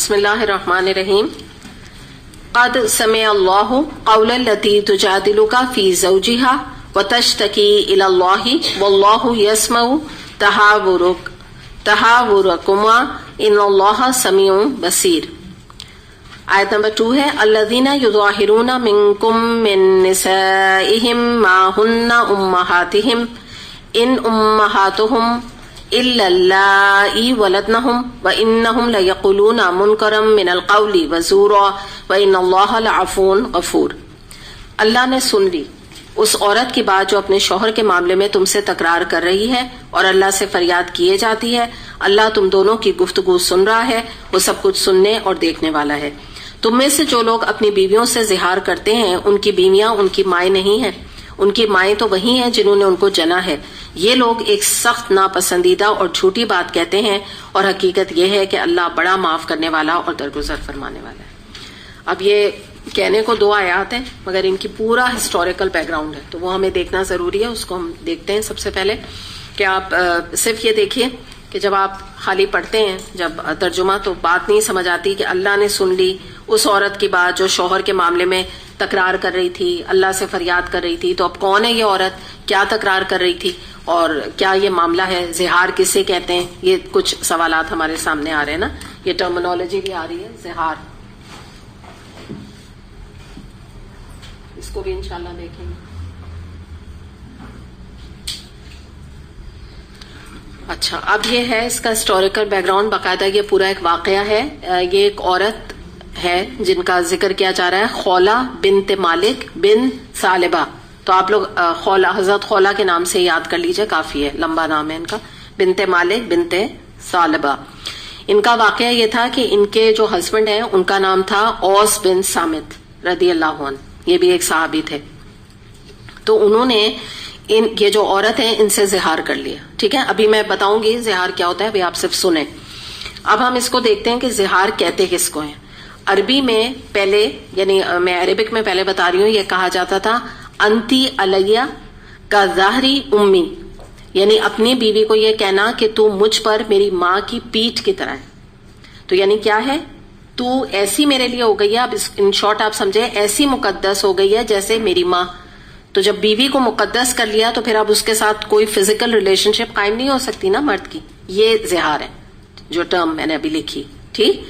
بسم اللہ الرحمن الرحیم. قد سمع اللہ قول التی تجادلک فی زوجہا وتشتکی الی اللہ واللہ یسمع تحاورکما ان اللہ سمیع بصیر. آیت نمبر 2 ہے الذین یظاہرون منکم من نسائہم ما ہن امہاتہم ان امہاتہم الا اللائی ولدنہم وانہم لیقولون منکرا من القول وزورا وان اللہ لعفو غفور. اللہ نے سن لی اس عورت کی بات جو اپنے شوہر کے معاملے میں تم سے تکرار کر رہی ہے اور اللہ سے فریاد کیے جاتی ہے. اللہ تم دونوں کی گفتگو سن رہا ہے، وہ سب کچھ سننے اور دیکھنے والا ہے. تم میں سے جو لوگ اپنی بیویوں سے زہار کرتے ہیں ان کی بیویاں ان کی مائیں نہیں ہیں، ان کی مائیں تو وہی ہیں جنہوں نے ان کو جنا ہے. یہ لوگ ایک سخت ناپسندیدہ اور جھوٹی بات کہتے ہیں اور حقیقت یہ ہے کہ اللہ بڑا معاف کرنے والا اور درگزر فرمانے والا ہے. اب یہ کہنے کو 2 آیات ہیں مگر ان کی پورا ہسٹوریکل بیک گراؤنڈ ہے تو وہ ہمیں دیکھنا ضروری ہے. اس کو ہم دیکھتے ہیں. سب سے پہلے کہ آپ صرف یہ دیکھیے کہ جب آپ خالی پڑھتے ہیں جب ترجمہ تو بات نہیں سمجھ آتی کہ اللہ نے سن لی اس عورت کی بات جو شوہر کے معاملے میں تکرار کر رہی تھی، اللہ سے فریاد کر رہی تھی. تو اب کون ہے یہ عورت، کیا تکرار کر رہی تھی اور کیا یہ معاملہ ہے، زہار کسے کہتے ہیں؟ یہ کچھ سوالات ہمارے سامنے آ رہے ہیں نا. یہ ٹرمینالوجی بھی آ رہی ہے زہار، اس کو بھی انشاءاللہ دیکھیں گے. اچھا اب یہ ہے اس کا ہسٹوریکل بیک گراؤنڈ. باقاعدہ یہ پورا ایک واقعہ ہے. یہ ایک عورت ہے جن کا ذکر کیا جا رہا ہے، خولہ بنت مالک بن ثعلبہ. تو آپ لوگ خولہ، حضرت خولہ کے نام سے یاد کر لیجئے، کافی ہے، لمبا نام ہے ان کا. بنت مالک بنت ثعلبہ. ان کا واقعہ یہ تھا کہ ان کے جو ہسبینڈ ہیں ان کا نام تھا اوس بن صامت رضی اللہ عنہ. یہ بھی ایک صحابی تھے. تو انہوں نے یہ جو عورت ہیں ان سے زہار کر لیا. ٹھیک ہے، ابھی میں بتاؤں گی زہار کیا ہوتا ہے، ابھی آپ صرف سنیں. اب ہم اس کو دیکھتے ہیں کہ زہار کہتے کس کو ہیں. عربی میں پہلے، یعنی میں عربک میں پہلے بتا رہی ہوں، یہ کہا جاتا تھا انتی علیہ کا ظاہری امی، یعنی اپنی بیوی کو یہ کہنا کہ تو مجھ پر میری ماں کی پیٹھ کی طرح ہے. تو یعنی کیا ہے، تو ایسی میرے لیے ہو گئی ہے، اب ان شارٹ آپ سمجھے، ایسی مقدس ہو گئی ہے جیسے میری ماں. تو جب بیوی کو مقدس کر لیا تو پھر اب اس کے ساتھ کوئی فزیکل ریلیشن شپ قائم نہیں ہو سکتی نا مرد کی. یہ زہار ہے جو ٹرم میں نے ابھی لکھی. ٹھیک،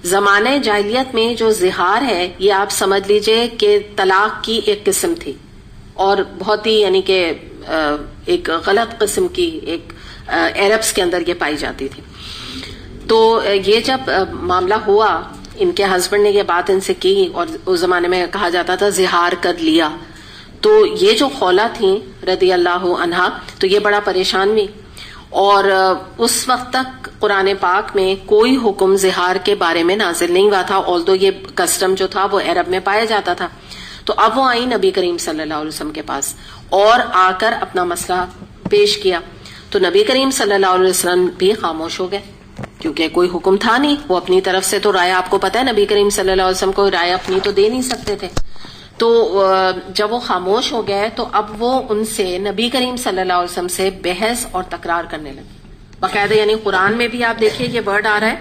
زمانے جاہلیت میں جو زہار ہے یہ آپ سمجھ لیجئے کہ طلاق کی ایک قسم تھی اور بہت ہی یعنی کہ ایک غلط قسم کی، ایک عربس کے اندر یہ پائی جاتی تھی. تو یہ جب معاملہ ہوا، ان کے ہسبینڈ نے یہ بات ان سے کی اور اس زمانے میں کہا جاتا تھا زہار کر لیا. تو یہ جو خولہ تھیں رضی اللہ عنہا تو یہ بڑا پریشان ہوئی اور اس وقت تک قرآن پاک میں کوئی حکم زہار کے بارے میں نازل نہیں ہوا تھا، although یہ کسٹم جو تھا وہ عرب میں پایا جاتا تھا. تو اب وہ آئی نبی کریم صلی اللہ علیہ وسلم کے پاس اور آ کر اپنا مسئلہ پیش کیا. تو نبی کریم صلی اللہ علیہ وسلم بھی خاموش ہو گئے کیونکہ کوئی حکم تھا نہیں. وہ اپنی طرف سے تو رائے، آپ کو پتا ہے نبی کریم صلی اللہ علیہ وسلم کو رائے اپنی تو دے نہیں سکتے تھے. تو جب وہ خاموش ہو گئے تو اب وہ ان سے نبی کریم صلی اللہ علیہ وسلم سے بحث اور تکرار کرنے لگے. باقاعدہ یعنی قرآن میں بھی آپ دیکھیے یہ ورڈ آ رہا ہے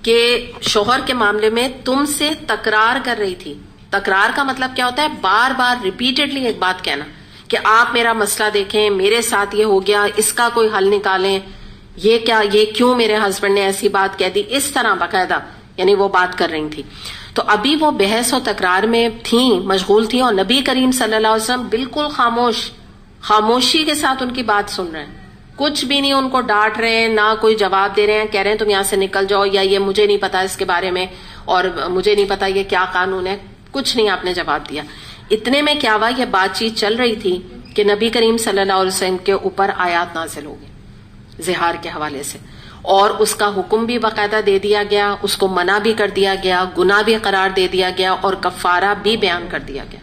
کہ شوہر کے معاملے میں تم سے تکرار کر رہی تھی. تکرار کا مطلب کیا ہوتا ہے، بار بار ریپیٹڈلی ایک بات کہنا کہ آپ میرا مسئلہ دیکھیں، میرے ساتھ یہ ہو گیا، اس کا کوئی حل نکالیں، یہ کیا، یہ کیوں میرے ہسبینڈ نے ایسی بات کہہ دی. اس طرح باقاعدہ یعنی وہ بات کر رہی تھی. تو ابھی وہ بحث و تکرار میں تھیں، مشغول تھیں اور نبی کریم صلی اللہ علیہ وسلم بالکل خاموشی کے ساتھ ان کی بات سن رہے ہیں. کچھ بھی نہیں ان کو ڈانٹ رہے ہیں، نہ کوئی جواب دے رہے ہیں، کہہ رہے ہیں تم یہاں سے نکل جاؤ، یا یہ مجھے نہیں پتا اس کے بارے میں اور مجھے نہیں پتا یہ کیا قانون ہے. کچھ نہیں آپ نے جواب دیا. اتنے میں کیا ہوا، یہ بات چیت چل رہی تھی کہ نبی کریم صلی اللہ علیہ وسلم کے اوپر آیات نازل ہو گئی زہار کے حوالے سے اور اس کا حکم بھی باقاعدہ دے دیا گیا، اس کو منع بھی کر دیا گیا، گناہ بھی قرار دے دیا گیا اور کفارہ بھی بیان کر دیا گیا.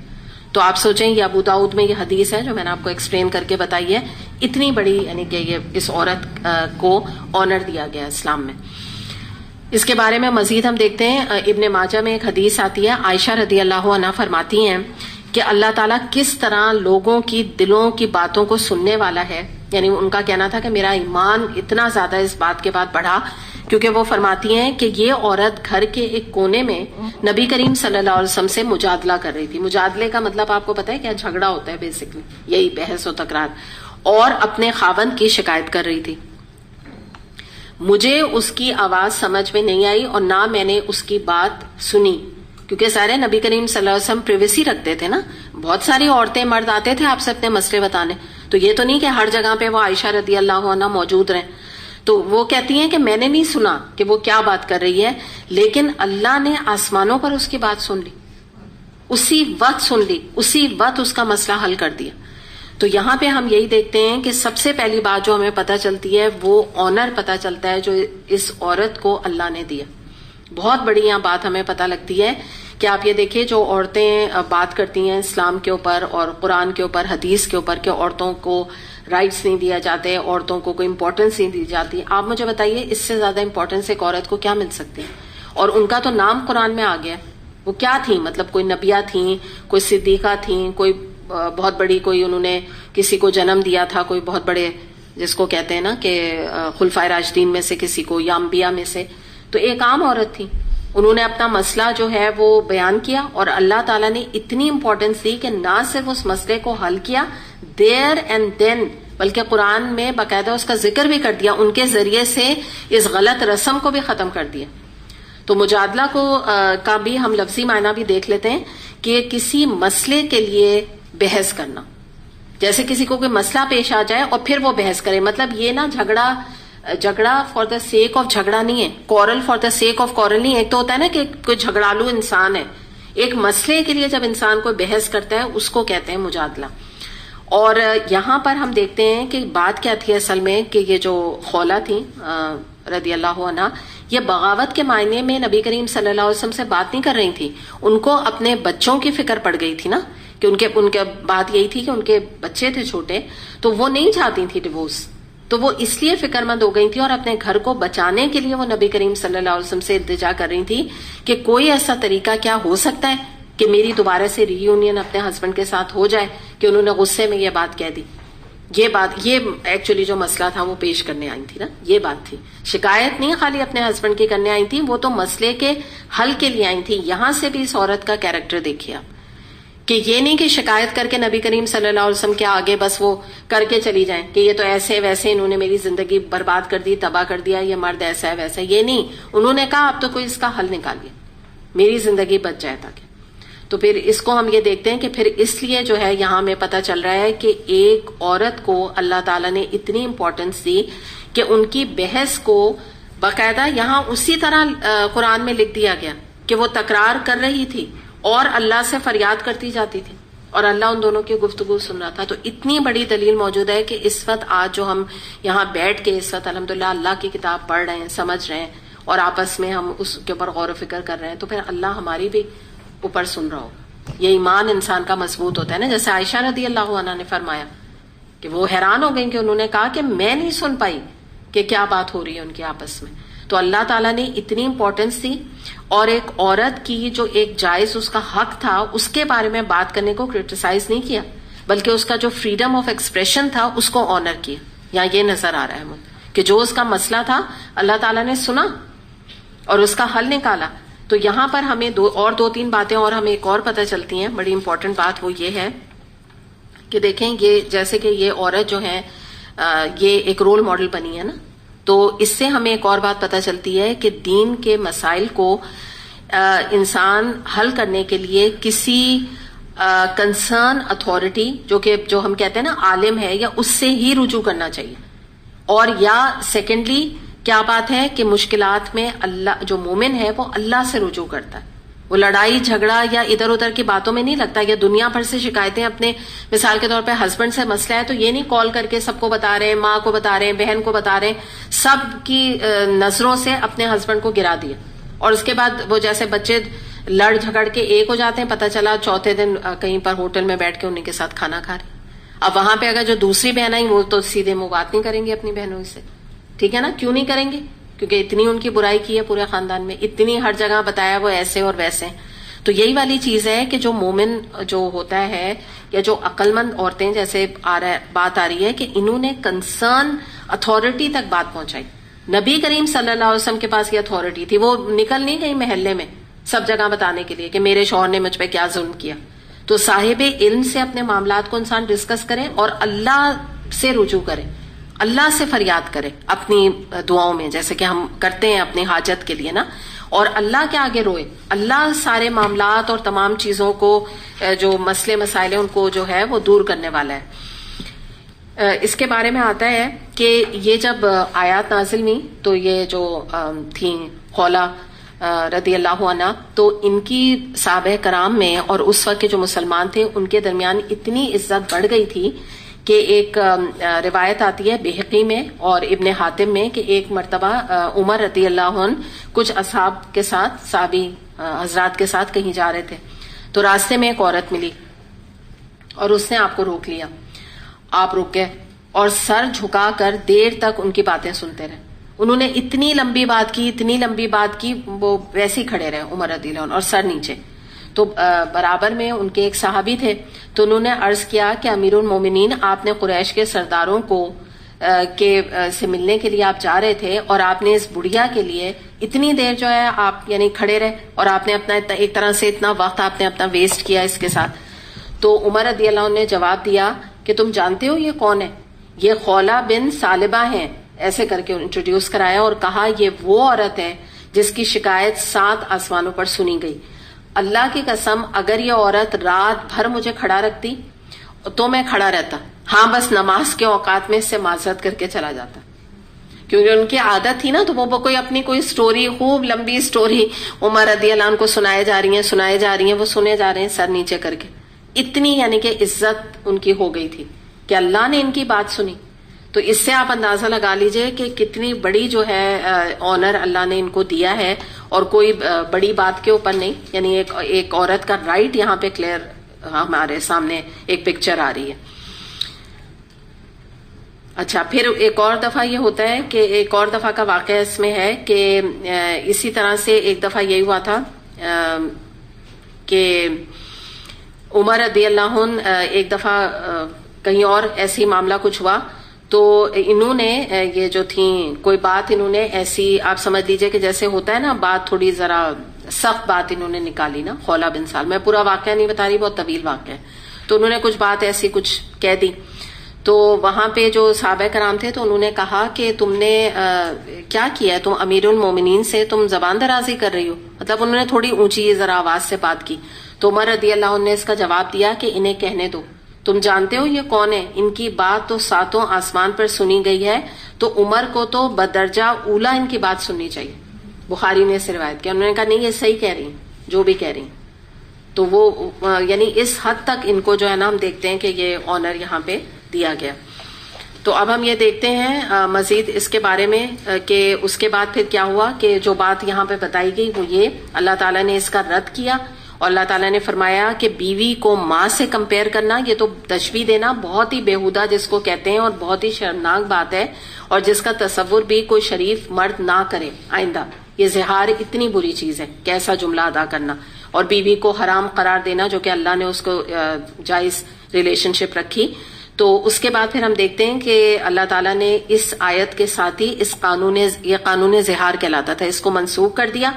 تو آپ سوچیں یہ ابو داؤد میں یہ حدیث ہے جو میں نے آپ کو ایکسپلین کر کے بتائی ہے. اتنی بڑی یعنی کہ یہ اس عورت کو آنر دیا گیا اسلام میں. اس کے بارے میں مزید ہم دیکھتے ہیں ابن ماجہ میں ایک حدیث آتی ہے. عائشہ رضی اللہ عنہا فرماتی ہیں کہ اللہ تعالیٰ کس طرح لوگوں کی دلوں کی باتوں کو سننے والا ہے. یعنی ان کا کہنا تھا کہ میرا ایمان اتنا زیادہ اس بات کے بعد بڑھا کیونکہ وہ فرماتی ہیں کہ یہ عورت گھر کے ایک کونے میں نبی کریم صلی اللہ علیہ وسلم سے مجادلہ کر رہی تھی. مجادلے کا مطلب آپ کو پتا ہے کیا؟ جھگڑا ہوتا ہے بیسکلی, یہی بحث و تکرار, اور اپنے خاوند کی شکایت کر رہی تھی. مجھے اس کی آواز سمجھ میں نہیں آئی اور نہ میں نے اس کی بات سنی, کیونکہ سارے نبی کریم صلی اللہ علیہ وسلم پریویسی رکھتے تھے نا. بہت ساری عورتیں مرد آتے تھے آپ سے اپنے مسئلے بتانے, تو یہ تو نہیں کہ ہر جگہ پہ وہ عائشہ رضی اللہ عنہا موجود رہیں. تو وہ کہتی ہیں کہ میں نے نہیں سنا کہ وہ کیا بات کر رہی ہے, لیکن اللہ نے آسمانوں پر اس کی بات سن لی, اسی وقت سن لی, اسی وقت اس کا مسئلہ حل کر دیا. تو یہاں پہ ہم یہی دیکھتے ہیں کہ سب سے پہلی بات جو ہمیں پتہ چلتی ہے وہ آنر پتہ چلتا ہے جو اس عورت کو اللہ نے دیا. بہت بڑی یہاں بات ہمیں پتہ لگتی ہے کہ آپ یہ دیکھیں جو عورتیں بات کرتی ہیں اسلام کے اوپر اور قرآن کے اوپر, حدیث کے اوپر, کہ عورتوں کو رائٹس نہیں دیا جاتے, عورتوں کو کوئی امپورٹنس نہیں دی جاتی. آپ مجھے بتائیے اس سے زیادہ امپورٹنس ایک عورت کو کیا مل سکتی ہے؟ اور ان کا تو نام قرآن میں آ گیا. وہ کیا تھیں؟ مطلب کوئی نبیہ تھیں, کوئی صدیقہ تھیں, کوئی بہت بڑی, کوئی انہوں نے کسی کو جنم دیا تھا, کوئی بہت بڑے جس کو کہتے ہیں نا کہ خلفائے راشدین میں سے کسی کو, یا انبیاء میں سے. تو ایک عام عورت تھی, انہوں نے اپنا مسئلہ جو ہے وہ بیان کیا اور اللہ تعالیٰ نے اتنی امپورٹنس دی کہ نہ صرف اس مسئلے کو حل کیا دیر اینڈ دین, بلکہ قرآن میں باقاعدہ اس کا ذکر بھی کر دیا, ان کے ذریعے سے اس غلط رسم کو بھی ختم کر دیا. تو مجادلہ کا بھی ہم لفظی معنی بھی دیکھ لیتے ہیں کہ کسی مسئلے کے لیے بحث کرنا, جیسے کسی کو کوئی مسئلہ پیش آ جائے اور پھر وہ بحث کرے. مطلب یہ نا جھگڑا فار دا سیک آف جھگڑا نہیں ہے, quarrel for the sake of quarrel نہیں ہے. ایک تو ہوتا ہے نا کہ کوئی جھگڑالو انسان ہے, ایک مسئلے کے لیے جب انسان کوئی بحث کرتا ہے اس کو کہتے ہیں مجادلہ. اور یہاں پر ہم دیکھتے ہیں کہ بات کیا تھی اصل میں, کہ یہ جو خولہ تھی رضی اللہ عنہا, یہ بغاوت کے معنی میں نبی کریم صلی اللہ علیہ وسلم سے بات نہیں کر رہی تھی, ان کو اپنے بچوں کی فکر پڑ گئی تھی نا, کہ ان کے بات یہی تھی کہ ان کے بچے تھے چھوٹے, تو وہ نہیں چاہتی تھی ڈیورس, تو وہ اس لیے فکر مند ہو گئی تھی اور اپنے گھر کو بچانے کے لیے وہ نبی کریم صلی اللہ علیہ وسلم سے التجا کر رہی تھی کہ کوئی ایسا طریقہ کیا ہو سکتا ہے کہ میری دوبارہ سے ری یونین اپنے ہسبینڈ کے ساتھ ہو جائے, کہ انہوں نے غصے میں یہ بات کہہ دی. یہ ایکچولی جو مسئلہ تھا وہ پیش کرنے آئی تھی نا, یہ بات تھی. شکایت نہیں خالی اپنے ہسبینڈ کی کرنے آئی تھی, وہ تو مسئلے کے حل کے لیے آئی تھی. یہاں سے بھی اس عورت کا کیریکٹر دیکھیے آپ, کہ یہ نہیں کہ شکایت کر کے نبی کریم صلی اللہ علیہ وسلم کے آگے بس وہ کر کے چلی جائیں کہ یہ تو ایسے ویسے انہوں نے میری زندگی برباد کر دی, تباہ کر دیا, یہ مرد ایسا ہے ویسا. یہ نہیں, انہوں نے کہا اب تو کوئی اس کا حل نکالیے, میری زندگی بچ جائے تاکہ. تو پھر اس کو ہم یہ دیکھتے ہیں کہ پھر اس لیے جو ہے یہاں ہمیں پتہ چل رہا ہے کہ ایک عورت کو اللہ تعالیٰ نے اتنی امپورٹنس دی کہ ان کی بحث کو باقاعدہ یہاں اسی طرح قرآن میں لکھ دیا گیا کہ وہ تکرار کر رہی تھی اور اللہ سے فریاد کرتی جاتی تھی اور اللہ ان دونوں کی گفتگو سن رہا تھا. تو اتنی بڑی دلیل موجود ہے کہ اس وقت آج جو ہم یہاں بیٹھ کے اس وقت الحمدللہ اللہ کی کتاب پڑھ رہے ہیں, سمجھ رہے ہیں اور آپس میں ہم اس کے اوپر غور و فکر کر رہے ہیں, تو پھر اللہ ہماری بھی اوپر سن رہا ہو. یہ ایمان انسان کا مضبوط ہوتا ہے نا, جیسے عائشہ رضی اللہ عنہا نے فرمایا کہ وہ حیران ہو گئی کہ انہوں نے کہا کہ میں نہیں سن پائی کہ کیا بات ہو رہی ہے ان کی آپس میں. تو اللہ تعالیٰ نے اتنی امپورٹنس دی اور ایک عورت کی جو ایک جائز اس کا حق تھا اس کے بارے میں بات کرنے کو کرٹیسائز نہیں کیا, بلکہ اس کا جو فریڈم آف ایکسپریشن تھا اس کو آنر کیا. یہاں یہ نظر آ رہا ہے کہ جو اس کا مسئلہ تھا اللہ تعالیٰ نے سنا اور اس کا حل نکالا. تو یہاں پر ہمیں دو تین باتیں اور ہمیں ایک اور پتہ چلتی ہیں. بڑی امپورٹنٹ بات وہ یہ ہے کہ دیکھیں یہ جیسے کہ یہ عورت جو ہے یہ ایک رول ماڈل بنی ہے نا, تو اس سے ہمیں ایک اور بات پتہ چلتی ہے کہ دین کے مسائل کو انسان حل کرنے کے لیے کسی کنسرن اتھارٹی جو ہم کہتے ہیں نا عالم ہے, یا اس سے ہی رجوع کرنا چاہیے. اور یا سیکنڈلی کیا بات ہے کہ مشکلات میں اللہ جو مومن ہے وہ اللہ سے رجوع کرتا ہے, وہ لڑائی جھگڑا یا ادھر ادھر کی باتوں میں نہیں لگتا. یا دنیا بھر سے شکایتیں اپنے مثال کے طور پہ ہسبینڈ سے مسئلہ ہے تو یہ نہیں کال کر کے سب کو بتا رہے ہیں, ماں کو بتا رہے ہیں, بہن کو بتا رہے ہیں, سب کی نظروں سے اپنے ہسبینڈ کو گرا دیا. اور اس کے بعد وہ جیسے بچے لڑ جھگڑ کے ایک ہو جاتے ہیں, پتہ چلا چوتھے دن کہیں پر ہوٹل میں بیٹھ کے انہیں کے ساتھ کھانا کھا رہے. اب وہاں پہ اگر جو دوسری بہن آئی وہ تو سیدھے منہ بات نہیں کریں گے اپنی بہنوں سے, ٹھیک ہے نا, کیوں نہیں کریں گے؟ کیونکہ اتنی ان کی برائی کی ہے پورے خاندان میں, اتنی ہر جگہ بتایا وہ ایسے اور ویسے. تو یہی والی چیز ہے کہ جو مومن جو ہوتا ہے یا جو عقل مند عورتیں جیسے بات آ رہی ہے کہ انہوں نے کنسرن اتھارٹی تک بات پہنچائی نبی کریم صلی اللہ علیہ وسلم کے پاس یہ اتھارٹی تھی، وہ نکل نہیں گئی محلے میں سب جگہ بتانے کے لیے کہ میرے شوہر نے مجھ پہ کیا ظلم کیا. تو صاحب علم سے اپنے معاملات کو انسان ڈسکس کرے اور اللہ سے رجوع کرے، اللہ سے فریاد کرے اپنی دعاؤں میں، جیسے کہ ہم کرتے ہیں اپنی حاجت کے لیے نا، اور اللہ کے آگے روئے. اللہ سارے معاملات اور تمام چیزوں کو جو مسئلے مسائل ہیں ان کو جو ہے وہ دور کرنے والا ہے. اس کے بارے میں آتا ہے کہ یہ جب آیات نازل ہوئی تو یہ جو تھیں خولہ رضی اللہ عنہ، تو ان کی صحابہ کرام میں اور اس وقت کے جو مسلمان تھے ان کے درمیان اتنی عزت بڑھ گئی تھی کہ ایک روایت آتی ہے بہقی میں اور ابن حاتم میں کہ ایک مرتبہ عمر رضی اللہ عنہ کچھ اصحاب کے ساتھ، صحابی حضرات کے ساتھ کہیں جا رہے تھے، تو راستے میں ایک عورت ملی اور اس نے آپ کو روک لیا. آپ رک گئے اور سر جھکا کر دیر تک ان کی باتیں سنتے رہے. انہوں نے اتنی لمبی بات کی وہ ویسے ہی کھڑے رہے عمر رضی اللہ عنہ اور سر نیچے. تو برابر میں ان کے ایک صحابی تھے، تو انہوں نے عرض کیا کہ امیر المومنین، آپ نے قریش کے سرداروں کو سے ملنے کے لیے آپ جا رہے تھے اور آپ نے اس بڑھیا کے لیے اتنی دیر جو ہے آپ یعنی کھڑے رہے اور آپ نے اپنا ایک طرح سے اتنا وقت آپ نے اپنا ویسٹ کیا اس کے ساتھ. تو عمر رضی اللہ عنہ نے جواب دیا کہ تم جانتے ہو یہ کون ہے؟ یہ خولہ بن ثعلبہ ہیں، ایسے کر کے انٹروڈیوس کرایا اور کہا یہ وہ عورت ہے جس کی شکایت 7 آسمانوں پر سنی گئی. اللہ کی قسم اگر یہ عورت رات بھر مجھے کھڑا رکھتی تو میں کھڑا رہتا، ہاں بس نماز کے اوقات میں اس سے معذرت کر کے چلا جاتا، کیونکہ ان کی عادت تھی نا. تو وہ کوئی اپنی کوئی سٹوری، خوب لمبی سٹوری عمر رضی اللہ عنہ کو سنائے جا رہی ہیں، وہ سنے جا رہے ہیں سر نیچے کر کے. اتنی یعنی کہ عزت ان کی ہو گئی تھی کہ اللہ نے ان کی بات سنی. تو اس سے آپ اندازہ لگا لیجئے کہ کتنی بڑی جو ہے آنر اللہ نے ان کو دیا ہے، اور کوئی بڑی بات کے اوپر نہیں. یعنی ایک عورت کا رائٹ یہاں پہ کلیئر ہمارے سامنے ایک پکچر آ رہی ہے. اچھا، پھر ایک اور دفعہ یہ ہوتا ہے کہ ایک اور دفعہ کا واقعہ اس میں ہے کہ اسی طرح سے ایک دفعہ یہی ہوا تھا کہ عمر رضی اللہ عنہ ایک دفعہ کہیں اور ایسی معاملہ کچھ ہوا، تو انہوں نے یہ جو تھیں کوئی بات انہوں نے ایسی، آپ سمجھ لیجئے کہ جیسے ہوتا ہے نا بات تھوڑی ذرا سخت بات انہوں نے نکالی نا. خولہ بن ثعلبہ، میں پورا واقعہ نہیں بتا رہی، بہت طویل واقعہ ہے. تو انہوں نے کچھ بات ایسی کچھ کہہ دی. تو وہاں پہ جو صحابہ کرام تھے تو انہوں نے کہا کہ تم نے کیا کیا ہے، تم امیر المومنین سے تم زبان درازی کر رہی ہو. مطلب انہوں نے تھوڑی اونچی ذرا آواز سے بات کی. تو عمر رضی اللہ عنہ نے اس کا جواب دیا کہ انہیں کہنے دو، تم جانتے ہو یہ کون ہے؟ ان کی بات تو 7 آسمان پر سنی گئی ہے، تو عمر کو تو بدرجہ اولا ان کی بات سننی چاہیے. بخاری نے اس روایت کیا. انہوں نے کہا نہیں، یہ صحیح کہہ رہی ہیں جو بھی کہہ رہی ہیں. تو وہ یعنی اس حد تک ان کو جو ہے نا ہم دیکھتے ہیں کہ یہ آنر یہاں پہ دیا گیا. تو اب ہم یہ دیکھتے ہیں مزید اس کے بارے میں کہ اس کے بعد پھر کیا ہوا کہ جو بات یہاں پہ بتائی گئی وہ یہ اللہ تعالیٰ نے اس کا رد کیا، اور اللہ تعالیٰ نے فرمایا کہ بیوی کو ماں سے کمپیئر کرنا یہ تو تشبیہ دینا بہت ہی بیہودہ جس کو کہتے ہیں، اور بہت ہی شرمناک بات ہے، اور جس کا تصور بھی کوئی شریف مرد نہ کرے آئندہ. یہ زہار اتنی بری چیز ہے کہ ایسا جملہ ادا کرنا، اور بیوی کو حرام قرار دینا جو کہ اللہ نے اس کو جائز ریلیشن شپ رکھی. تو اس کے بعد پھر ہم دیکھتے ہیں کہ اللہ تعالیٰ نے اس آیت کے ساتھ ہی یہ قانون زہار کہلاتا تھا، اس کو منسوخ کر دیا،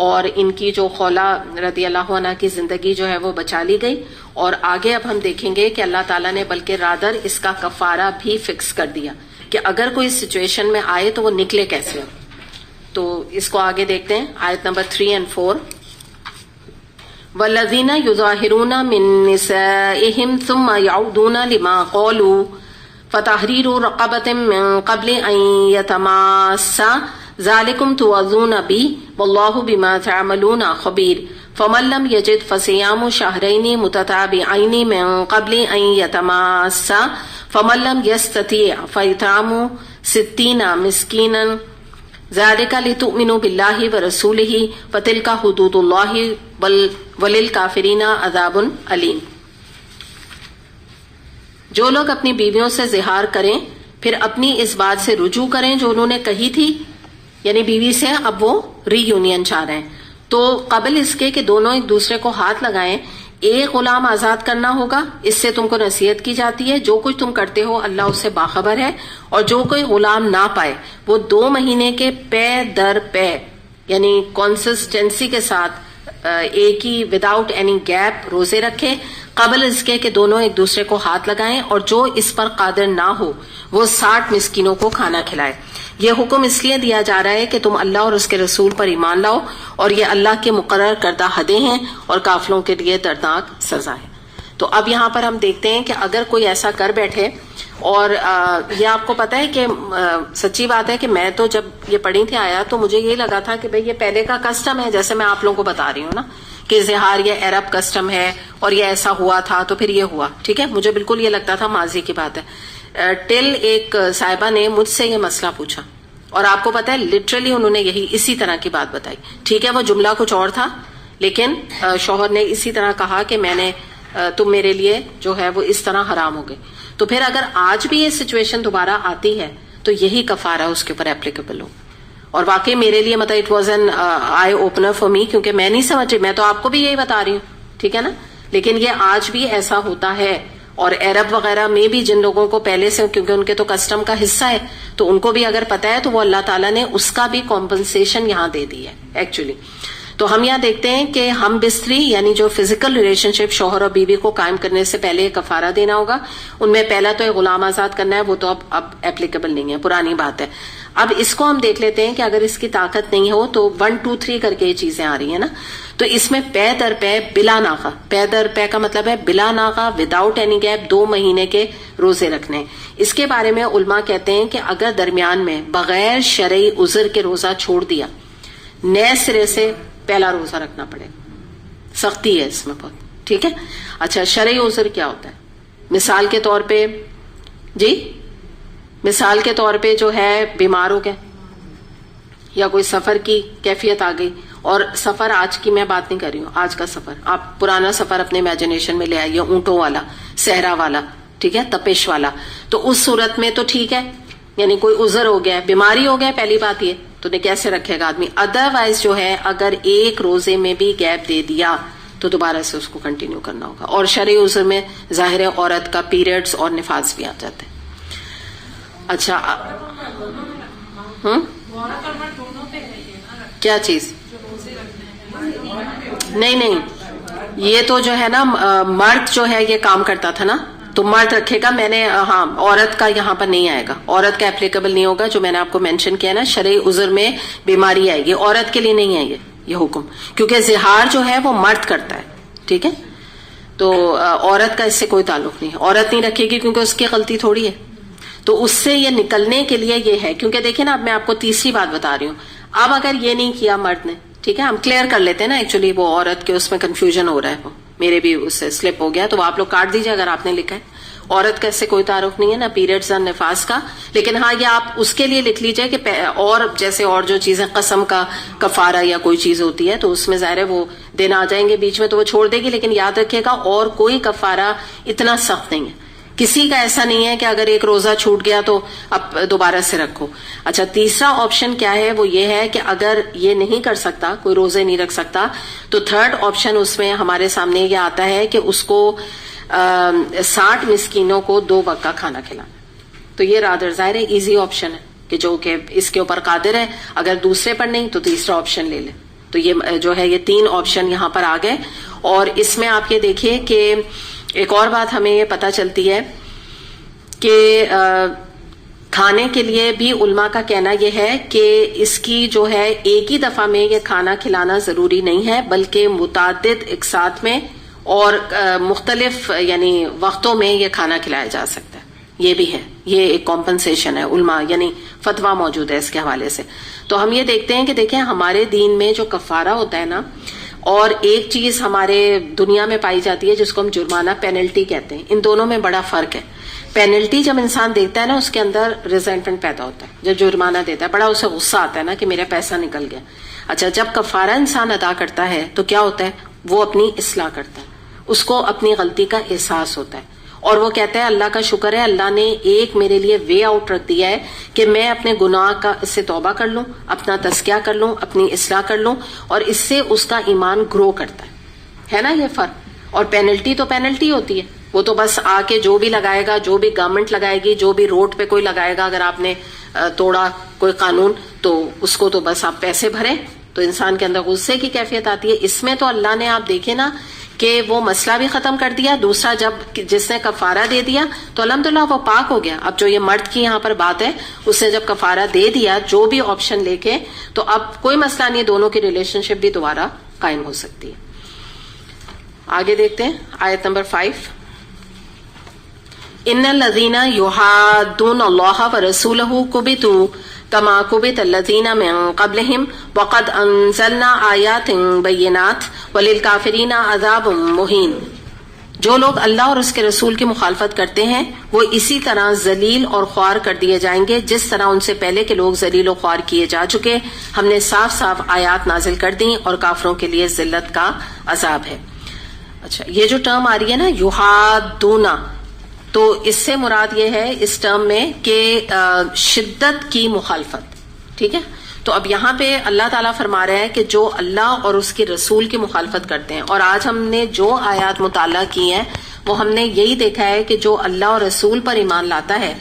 اور ان کی جو خولہ رضی اللہ عنہ کی زندگی جو ہے وہ بچا لی گئی. اور آگے اب ہم دیکھیں گے کہ اللہ تعالیٰ نے بلکہ رادر اس کا کفارہ بھی فکس کر دیا کہ اگر کوئی سچویشن میں آئے تو وہ نکلے کیسے. تو اس کو آگے دیکھتے ہیں آیت نمبر 3 اور 4. وَالَّذِينَ يُظَاهِرُونَ مِن نِّسَائِهِمْ ثُمَّ يَعُودُونَ لِمَا قَالُوا فَتَحْرِيرُ رَقَبَةٍ مِّن قَبْلِ أَن يَتَمَاسَّا ذَلِكُمْ تُوعَظُونَ بِهِ وَاللَّهُ بِمَا تَعْمَلُونَ خَبِيرٌ فَمَن لَّمْ يَجِدْ فَصِيَامُ شَهْرَيْنِ مُتَتَابِعَيْنِ مِن قَبْلِ أَن يَتَمَاسَّا فَمَن لَّمْ يَسْتَطِعْ فَإِطْعَامُ 60 مِسْكِينًا ذَلِكَ لِتُؤْمِنُوا بِاللَّهِ وَرَسُولِهِ وَتِلْكَ حُدُودُ اللَّهِ وَلِلْكَافِرِينَ عَذَابٌ أَلِيمٌ. جو لوگ اپنی بیویوں سے زہار کریں پھر اپنی اس بات سے رجوع کریں جو انہوں نے کہی تھی، یعنی بیوی سے اب وہ ری یونین چاہ رہے ہیں، تو قبل اس کے کہ دونوں ایک دوسرے کو ہاتھ لگائیں ایک غلام آزاد کرنا ہوگا، اس سے تم کو نصیحت کی جاتی ہے، جو کچھ تم کرتے ہو اللہ اس سے باخبر ہے، اور جو کوئی غلام نہ پائے وہ 2 مہینے کے پے در پے یعنی کنسسٹنسی کے ساتھ ایک ہی وداؤٹ اینی گیپ روزے رکھے قبل اس کے کہ دونوں ایک دوسرے کو ہاتھ لگائیں، اور جو اس پر قادر نہ ہو وہ 60 مسکینوں کو کھانا کھلائے۔ یہ حکم اس لیے دیا جا رہا ہے کہ تم اللہ اور اس کے رسول پر ایمان لاؤ، اور یہ اللہ کے مقرر کردہ حدیں ہیں اور کافروں کے لیے دردناک سزا ہے۔ تو اب یہاں پر ہم دیکھتے ہیں کہ اگر کوئی ایسا کر بیٹھے، اور یہ آپ کو پتا ہے کہ سچی بات ہے کہ میں تو جب یہ پڑھی تھی آیا تو مجھے یہ لگا تھا کہ بھئی یہ پہلے کا کسٹم ہے، جیسے میں آپ لوگوں کو بتا رہی ہوں نا کہ زہار یہ عرب کسٹم ہے اور یہ ایسا ہوا تھا تو پھر یہ ہوا، ٹھیک ہے، مجھے بالکل یہ لگتا تھا ماضی کی بات ہے، ٹل ایک صاحبہ نے مجھ سے یہ مسئلہ پوچھا اور آپ کو پتا ہے لٹرلی انہوں نے یہی اسی طرح کی بات بتائی، ٹھیک ہے وہ جملہ کچھ اور تھا لیکن شوہر نے اسی طرح کہا کہ میں نے تم میرے لیے جو ہے وہ اس طرح حرام ہو گئے۔ تو پھر اگر آج بھی یہ سچویشن دوبارہ آتی ہے تو یہی کفارہ اس کے اوپر اپلیکیبل ہو، اور واقعی میرے لیے مطلب it was an eye opener for me, کیونکہ میں نہیں سمجھ رہی، میں تو آپ کو بھی یہی بتا رہی ہوں، ٹھیک ہے نا، لیکن یہ آج بھی ایسا ہوتا ہے، اور عرب وغیرہ میں بھی جن لوگوں کو پہلے سے کیونکہ ان کے تو کسٹم کا حصہ ہے تو ان کو بھی اگر پتا ہے تو وہ اللہ تعالیٰ نے اس کا بھی کمپنسیشن یہاں دے دی ہے ایکچولی۔ تو ہم یہاں دیکھتے ہیں کہ ہم بستری یعنی جو فزیکل ریلیشن شپ شوہر اور بیوی کو قائم کرنے سے پہلے کفارہ دینا ہوگا، ان میں پہلا تو ایک غلام آزاد کرنا ہے، وہ تو اب اپلیکیبل نہیں ہے، پرانی بات ہے۔ اب اس کو ہم دیکھ لیتے ہیں کہ اگر اس کی طاقت نہیں ہو تو 1 2 3 کر کے یہ چیزیں آ رہی ہیں نا، تو اس میں پے در پے بلا ناغہ، پے در پے کا مطلب ہے بلا ناغہ وداؤٹ اینی گیپ 2 مہینے کے روزے رکھنے۔ اس کے بارے میں علماء کہتے ہیں کہ اگر درمیان میں بغیر شرعی عذر کے روزہ چھوڑ دیا، نئے سرے سے پہلا روزہ رکھنا پڑے، سختی ہے اس میں بہت، ٹھیک ہے۔ اچھا شرعی عذر کیا ہوتا ہے؟ مثال کے طور پہ مثال کے طور پہ جو ہے بیمار ہو گئے یا کوئی سفر کی کیفیت آ گئی، اور سفر آج کی میں بات نہیں کر رہی ہوں، آج کا سفر آپ پرانا سفر اپنے امیجنیشن میں لے آئیے، اونٹوں والا، صحرا والا، ٹھیک ہے، تپش والا، تو اس صورت میں تو ٹھیک ہے، یعنی کوئی عذر ہو گیا، بیماری ہو گیا، پہلی بات یہ تو نے کیسے رکھے گا آدمی۔ ادروائز جو ہے اگر ایک روزے میں بھی گیپ دے دیا تو دوبارہ سے اس کو کنٹینیو کرنا ہوگا، اور شرعی عذر میں ظاہر عورت کا پیریڈز اور نفاس بھی آ جاتے ہیں۔ اچھا کیا چیز؟ نہیں یہ تو جو ہے نا مرد جو ہے یہ کام کرتا تھا نا، تو مرد رکھے گا، میں نے ہاں عورت کا یہاں پر نہیں آئے گا، عورت کا اپلیکیبل نہیں ہوگا، جو میں نے آپ کو مینشن کیا نا شرعی عذر میں بیماری آئے گی، عورت کے لیے نہیں ہے یہ حکم، کیونکہ زہار جو ہے وہ مرد کرتا ہے، ٹھیک ہے، تو عورت کا اس سے کوئی تعلق نہیں ہے، عورت نہیں رکھے گی کیونکہ اس کی غلطی تھوڑی ہے، تو اس سے یہ نکلنے کے لیے یہ ہے، کیونکہ دیکھیں نا اب میں آپ کو تیسری بات بتا رہی ہوں، اب اگر یہ نہیں کیا مرد نے، ٹھیک ہے، ہم کلیئر کر لیتے ہیں نا، ایکچولی وہ عورت کے اس میں کنفیوژن ہو رہا ہے، وہ میرے بھی اس سے سلپ ہو گیا، تو وہ آپ لوگ کاٹ دیجئے اگر آپ نے لکھا ہے، عورت کا اس سے کوئی تعارف نہیں ہے نا پیریڈز اور نفاس کا، لیکن ہاں یہ آپ اس کے لیے لکھ لیجئے کہ اور جیسے اور جو چیزیں قسم کا کفارہ یا کوئی چیز ہوتی ہے تو اس میں ظاہر ہے وہ دن آ جائیں گے بیچ میں تو وہ چھوڑ دے گی، لیکن یاد رکھیے گا اور کوئی کفارہ اتنا سخت نہیں ہے، کسی کا ایسا نہیں ہے کہ اگر ایک روزہ چھوٹ گیا تو اب دوبارہ سے رکھو۔ اچھا تیسرا آپشن کیا ہے؟ وہ یہ ہے کہ اگر یہ نہیں کر سکتا، کوئی روزے نہیں رکھ سکتا، تو تھرڈ آپشن اس میں ہمارے سامنے یہ آتا ہے کہ اس کو 60 مسکینوں کو 2 وقت کا کھانا کھلانا، تو یہ رادر ظاہر ہے ایزی آپشن ہے کہ جو کہ اس کے اوپر قادر ہے، اگر دوسرے پر نہیں تو تیسرا آپشن لے لے، تو یہ جو ہے یہ 3 آپشن یہاں پر آ گئے۔ اور اس میں آپ یہ دیکھیے کہ ایک اور بات ہمیں یہ پتہ چلتی ہے کہ کھانے کے لیے بھی علماء کا کہنا یہ ہے کہ اس کی جو ہے ایک ہی دفعہ میں یہ کھانا کھلانا ضروری نہیں ہے، بلکہ متعدد ایک ساتھ میں اور مختلف یعنی وقتوں میں یہ کھانا کھلایا جا سکتا ہے، یہ بھی ہے، یہ ایک کمپنسیشن ہے، علماء یعنی فتویٰ موجود ہے اس کے حوالے سے۔ تو ہم یہ دیکھتے ہیں کہ دیکھیں ہمارے دین میں جو کفارہ ہوتا ہے نا، اور ایک چیز ہمارے دنیا میں پائی جاتی ہے جس کو ہم جرمانہ پینلٹی کہتے ہیں، ان دونوں میں بڑا فرق ہے۔ پینلٹی جب انسان دیکھتا ہے نا اس کے اندر ریزنٹمنٹ پیدا ہوتا ہے، جب جرمانہ دیتا ہے بڑا اسے غصہ آتا ہے نا کہ میرا پیسہ نکل گیا۔ اچھا جب کفارہ انسان ادا کرتا ہے تو کیا ہوتا ہے؟ وہ اپنی اصلاح کرتا ہے، اس کو اپنی غلطی کا احساس ہوتا ہے، اور وہ کہتا ہے اللہ کا شکر ہے، اللہ نے ایک میرے لیے وے آؤٹ رکھ دیا ہے کہ میں اپنے گناہ کا اس سے توبہ کر لوں، اپنا تزکیہ کر لوں، اپنی اصلاح کر لوں، اور اس سے اس کا ایمان گرو کرتا ہے نا یہ فرق۔ اور پینلٹی تو پینلٹی ہوتی ہے، وہ تو بس آ کے جو بھی لگائے گا، جو بھی گورنمنٹ لگائے گی، جو بھی روڈ پہ کوئی لگائے گا، اگر آپ نے توڑا کوئی قانون تو اس کو تو بس آپ پیسے بھریں، تو انسان کے اندر غصے کی کیفیت آتی ہے. اس میں تو اللہ نے آپ دیکھیں نا کہ وہ مسئلہ بھی ختم کر دیا. دوسرا جب جس نے کفارہ دے دیا تو الحمدللہ وہ پاک ہو گیا. اب جو یہ مرد کی یہاں پر بات ہے، اس نے جب کفارہ دے دیا جو بھی آپشن لے کے، تو اب کوئی مسئلہ نہیں، دونوں کی ریلیشن شپ بھی دوبارہ قائم ہو سکتی ہے. آگے دیکھتے ہیں آیت نمبر 5. ان الذین یحادون اللہ ورسولہ کبتوا کما کبت الذین من قبلہم وقد انزلنا آیات بینات وللکافرین عذاب مہین. جو لوگ اللہ اور اس کے رسول کی مخالفت کرتے ہیں وہ اسی طرح ذلیل اور خوار کر دیے جائیں گے جس طرح ان سے پہلے کے لوگ ذلیل و خوار کیے جا چکے. ہم نے صاف صاف آیات نازل کر دیں اور کافروں کے لیے ذلت کا عذاب ہے. اچھا، یہ جو ٹرم آ رہی ہے نا یحادونا، تو اس سے مراد یہ ہے اس ٹرم میں کہ شدت کی مخالفت. ٹھیک ہے، تو اب یہاں پہ اللہ تعالیٰ فرما رہے ہیں کہ جو اللہ اور اس کے رسول کی مخالفت کرتے ہیں، اور آج ہم نے جو آیات مطالعہ کی ہیں وہ ہم نے یہی دیکھا ہے کہ جو اللہ اور رسول پر ایمان لاتا ہے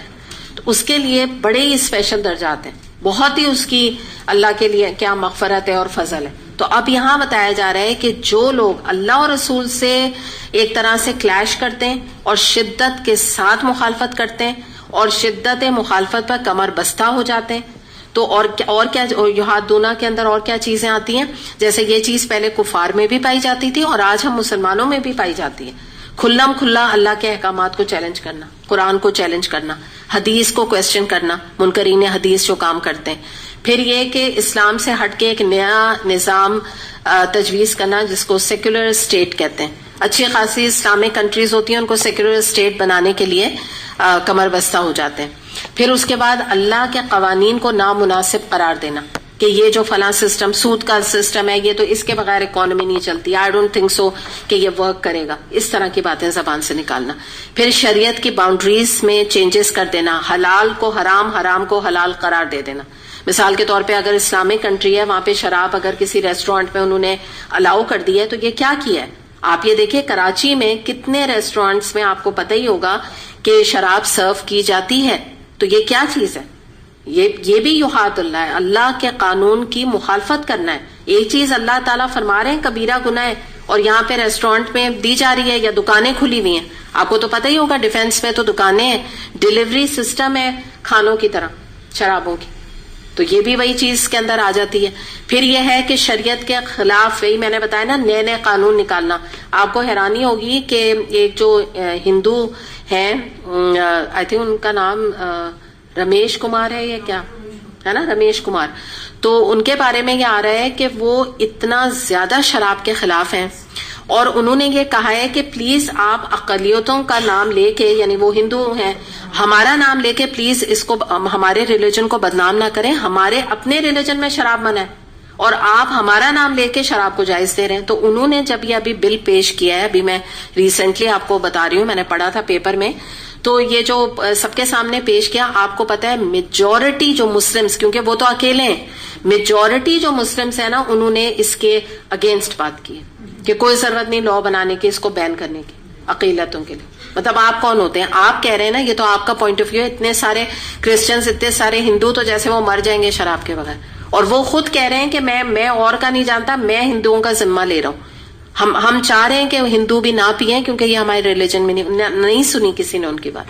تو اس کے لیے بڑے ہی اسپیشل درجات ہیں، بہت ہی اس کی اللہ کے لیے کیا مغفرت ہے اور فضل ہے. تو اب یہاں بتایا جا رہا ہے کہ جو لوگ اللہ اور رسول سے ایک طرح سے کلیش کرتے ہیں اور شدت کے ساتھ مخالفت کرتے ہیں اور شدت مخالفت پر کمر بستہ ہو جاتے ہیں، تو اور کیا یحادونا کے اندر اور کیا چیزیں آتی ہیں؟ جیسے یہ چیز پہلے کفار میں بھی پائی جاتی تھی اور آج ہم مسلمانوں میں بھی پائی جاتی ہے. کھلم کھلا اللہ کے احکامات کو چیلنج کرنا، قرآن کو چیلنج کرنا، حدیث کو کویسچن کرنا، منکرین حدیث جو کام کرتے ہیں. پھر یہ کہ اسلام سے ہٹ کے ایک نیا نظام تجویز کرنا جس کو سیکولر اسٹیٹ کہتے ہیں. اچھی خاصی اسلامک کنٹریز ہوتی ہیں، ان کو سیکولر اسٹیٹ بنانے کے لیے کمر بستہ ہو جاتے ہیں. پھر اس کے بعد اللہ کے قوانین کو نامناسب قرار دینا کہ یہ جو فلاں سسٹم سود کا سسٹم ہے، یہ تو اس کے بغیر اکانومی نہیں چلتی، آئی ڈونٹ تھنک سو کہ یہ ورک کرے گا، اس طرح کی باتیں زبان سے نکالنا. پھر شریعت کی باؤنڈریز میں چینجز کر دینا، حلال کو حرام، حرام کو حلال قرار دے دینا. مثال کے طور پہ اگر اسلامک کنٹری ہے، وہاں پہ شراب اگر کسی ریسٹورینٹ میں انہوں نے الاؤ کر دی ہے تو یہ کیا کیا ہے؟ آپ یہ دیکھیں کراچی میں کتنے ریسٹورینٹس میں آپ کو پتہ ہی ہوگا کہ شراب سرو کی جاتی ہے. تو یہ کیا چیز ہے؟ یہ بھی یحاد اللہ ہے، اللہ کے قانون کی مخالفت کرنا ہے. ایک چیز اللہ تعالیٰ فرما رہے ہیں کبیرہ گناہ ہے، اور یہاں پہ ریسٹورینٹ میں دی جا رہی ہے یا دکانیں کھلی ہوئی ہیں. آپ کو تو پتہ ہی ہوگا ڈیفینس میں تو دکانیں ہیں، ڈیلیوری سسٹم ہے کھانوں کی طرح شرابوں کی، تو یہ بھی وہی چیز کے اندر آ جاتی ہے. پھر یہ ہے کہ شریعت کے خلاف، وہی میں نے بتایا نا، نئے نئے قانون نکالنا. آپ کو حیرانی ہوگی کہ ایک جو ہندو ہیں، آئی تھنک ان کا نام رمیش کمار ہے یا کیا ہے نا، رمیش کمار، تو ان کے بارے میں یہ آ رہا ہے کہ وہ اتنا زیادہ شراب کے خلاف ہیں، اور انہوں نے یہ کہا ہے کہ پلیز آپ اقلیتوں کا نام لے کے، یعنی وہ ہندو ہیں، ہمارا نام لے کے پلیز اس کو ہمارے ریلیجن کو بدنام نہ کریں. ہمارے اپنے ریلیجن میں شراب منع ہے اور آپ ہمارا نام لے کے شراب کو جائز دے رہے ہیں. تو انہوں نے جب یہ ابھی بل پیش کیا ہے، ابھی میں ریسنٹلی آپ کو بتا رہی ہوں، میں نے پڑھا تھا پیپر میں، تو یہ جو سب کے سامنے پیش کیا، آپ کو پتا ہے میجورٹی جو مسلمز، کیونکہ وہ تو اکیلے ہیں، میجورٹی جو مسلمز ہیں نا، انہوں نے اس کے اگینسٹ بات کی کہ کوئی ضرورت نہیں لا بنانے کی، اس کو بین کرنے کی اقلیتوں کے لیے. مطلب آپ کون ہوتے ہیں؟ آپ کہہ رہے ہیں نا، یہ تو آپ کا پوائنٹ آف ویو ہے. اتنے سارے کرسچنز، اتنے سارے ہندو تو جیسے وہ مر جائیں گے شراب کے بغیر، اور وہ خود کہہ رہے ہیں کہ میں اور کا نہیں جانتا، میں ہندوؤں کا ذمہ لے رہا ہوں. ہم چاہ رہے ہیں کہ ہندو بھی نہ پیئیں کیونکہ یہ ہمارے ریلیجن میں نہیں سنی کسی نے ان کی بات.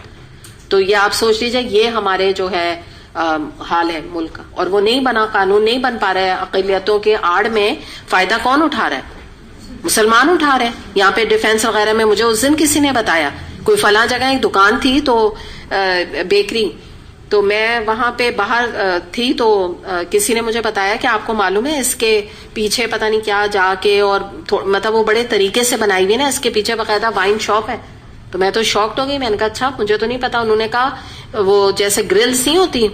تو یہ آپ سوچ لیجئے، یہ ہمارے جو ہے حال ہے ملک کا، اور وہ نہیں بنا، قانون نہیں بن پا رہا ہے. اقلیتوں کے آڑ میں فائدہ کون اٹھا رہا ہے؟ مسلمان اٹھا رہے ہیں. یہاں پہ ڈیفینس وغیرہ میں مجھے اس دن کسی نے بتایا، کوئی فلاں جگہ ایک دکان تھی تو بیکری، تو میں وہاں پہ باہر تھی تو کسی نے مجھے بتایا کہ آپ کو معلوم ہے اس کے پیچھے پتہ نہیں کیا جا کے، اور مطلب وہ بڑے طریقے سے بنائی ہوئی نا، اس کے پیچھے باقاعدہ وائن شاپ ہے. تو میں تو شاکڈ ہو گئی. میں نے کہا اچھا، مجھے تو نہیں پتا. انہوں نے کہا وہ جیسے گرلز نہیں ہوتی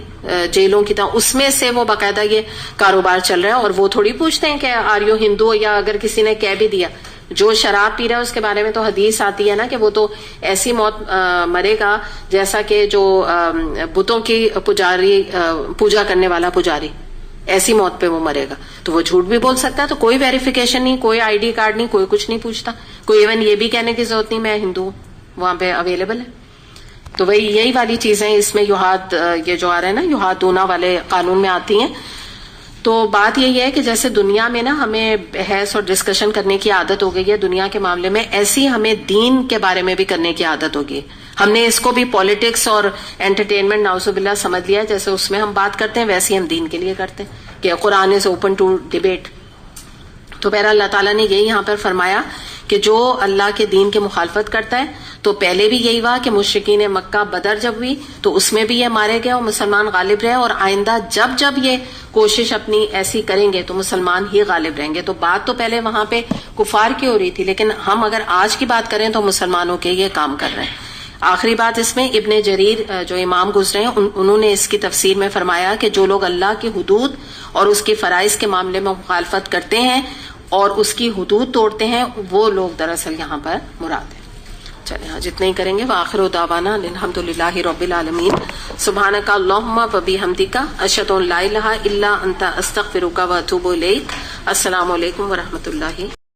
جیلوں کی طرح، اس میں سے وہ باقاعدہ یہ کاروبار چل رہا ہے. اور وہ تھوڑی پوچھتے ہیں کہ آر یو ہندو، یا اگر کسی نے کہہ بھی دیا، جو شراب پی رہا ہے اس کے بارے میں تو حدیث آتی ہے نا کہ وہ تو ایسی موت مرے گا جیسا کہ جو بتوں کی پوجا کرنے والا پجاری. ایسی موت پہ وہ مرے گا. تو وہ جھوٹ بھی بول سکتا ہے, تو کوئی ویریفیکیشن نہیں, کوئی آئی ڈی کارڈ نہیں, کوئی کچھ نہیں پوچھتا, کوئی ایون یہ بھی کہنے کی ضرورت نہیں میں ہندو ہوں, وہاں پہ اویلیبل ہے. تو وہی یہی والی چیزیں اس میں یوہاد یہ جو آ رہے ہیں نا یوہاد دونا والے قانون میں آتی ہیں. تو بات یہی ہے کہ جیسے دنیا میں نا ہمیں بحث اور ڈسکشن کرنے کی عادت ہو گئی ہے دنیا کے معاملے میں, ایسی ہمیں دین کے بارے میں بھی کرنے کی عادت ہوگی. ہم نے اس کو بھی پالیٹکس اور انٹرٹینمنٹ نعوذ باللہ سمجھ لیا, جیسے اس میں ہم بات کرتے ہیں ویسے ہم دین کے لیے کرتے ہیں کہ قرآن از اوپن ٹو ڈیبیٹ. تو بہرحال اللہ تعالیٰ نے یہی یہاں پر فرمایا کہ جو اللہ کے دین کی مخالفت کرتا ہے, تو پہلے بھی یہی ہوا کہ مشرکین مکہ بدر جب ہوئی تو اس میں بھی یہ مارے گئے اور مسلمان غالب رہے, اور آئندہ جب جب یہ کوشش اپنی ایسی کریں گے تو مسلمان ہی غالب رہیں گے. تو بات تو پہلے وہاں پہ کفار کی ہو رہی تھی, لیکن ہم اگر آج کی بات کریں تو مسلمانوں کے یہ کام کر رہے ہیں. آخری بات اس میں ابن جریر جو امام گزرے ہیں انہوں نے اس کی تفسیر میں فرمایا کہ جو لوگ اللہ کی حدود اور اس کے فرائض کے معاملے میں مخالفت کرتے ہیں اور اس کی حدود توڑتے ہیں, وہ لوگ دراصل یہاں پر مراد ہیں. چلیں ہاں جتنے ہی کریں گے. وآخر دعوانا الحمدللہ رب العالمین. سبحانک اللہم و بحمدک اشہد ان لا الہ الا انت استغفرک و اتوب الیک. السلام علیکم و رحمۃ اللہ.